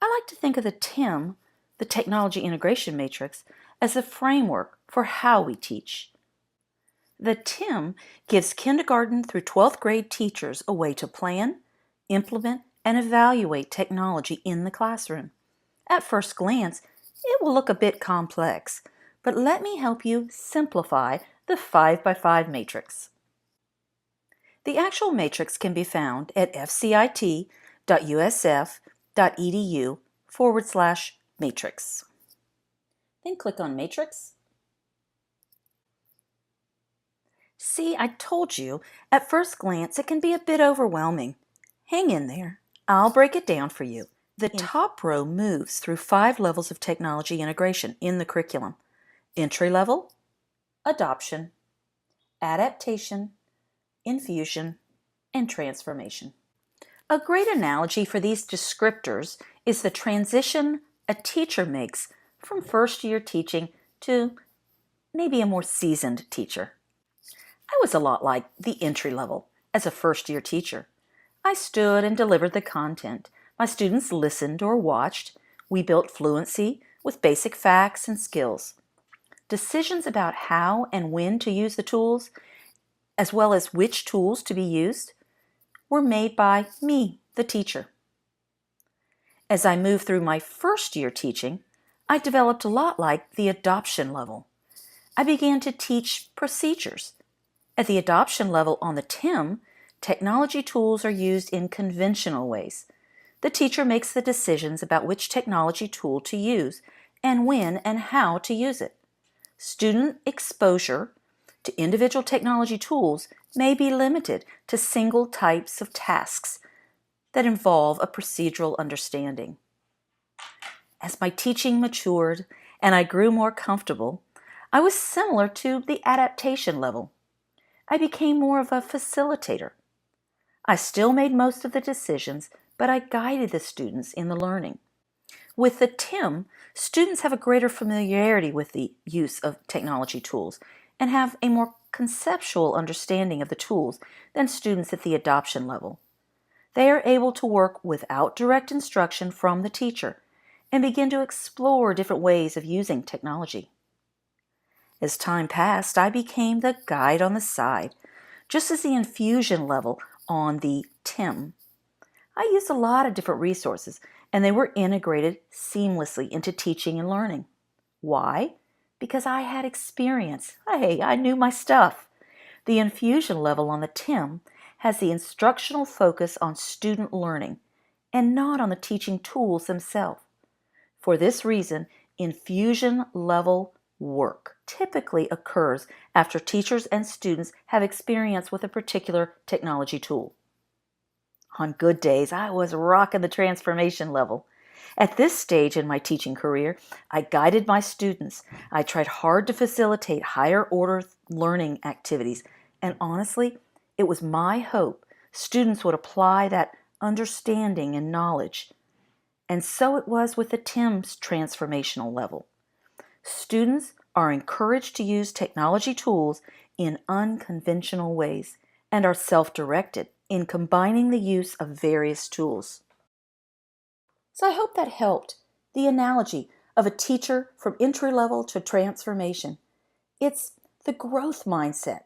I like to think of the TIM, the Technology Integration Matrix, as a framework for how we teach. The TIM gives kindergarten through 12th grade teachers a way to plan, implement, and evaluate technology in the classroom. At first glance, it will look a bit complex, but let me help you simplify the 5x5 matrix. The actual matrix can be found at fcit.usf.edu/matrix. Then click on Matrix. See, I told you, at first glance it can be a bit overwhelming. Hang in there. I'll break it down for you. The top row moves through 5 levels of technology integration in the curriculum: entry level, adoption, adaptation, infusion, and transformation. A great analogy for these descriptors is the transition a teacher makes from first-year teaching to maybe a more seasoned teacher. I was a lot like the entry level as a first-year teacher. I stood and delivered the content. My students listened or watched. We built fluency with basic facts and skills. Decisions about how and when to use the tools, as well as which tools to be used, were made by me, the teacher. As I moved through my first year teaching, I developed a lot like the adoption level. I began to teach procedures. At the adoption level on the TIM, technology tools are used in conventional ways. The teacher makes the decisions about which technology tool to use and when and how to use it. Student exposure to individual technology tools may be limited to single types of tasks that involve a procedural understanding. As my teaching matured and I grew more comfortable, I was similar to the adaptation level. I became more of a facilitator. I still made most of the decisions, but I guided the students in the learning. With the TIM, students have a greater familiarity with the use of technology tools and have a more conceptual understanding of the tools than students at the adoption level. They are able to work without direct instruction from the teacher and begin to explore different ways of using technology. As time passed, I became the guide on the side, just as the infusion level on the TIM. I used a lot of different resources, and they were integrated seamlessly into teaching and learning. Why? Because I had experience. Hey, I knew my stuff. The infusion level on the TIM has the instructional focus on student learning and not on the teaching tools themselves. For this reason, infusion level work typically occurs after teachers and students have experience with a particular technology tool. On good days, I was rocking the transformation level. At this stage in my teaching career, I guided my students. I tried hard to facilitate higher order learning activities, and honestly, it was my hope students would apply that understanding and knowledge. And so it was with the TIM's transformational level. Students are encouraged to use technology tools in unconventional ways and are self-directed in combining the use of various tools. So I hope that helped. The analogy of a teacher from entry level to transformation. It's the growth mindset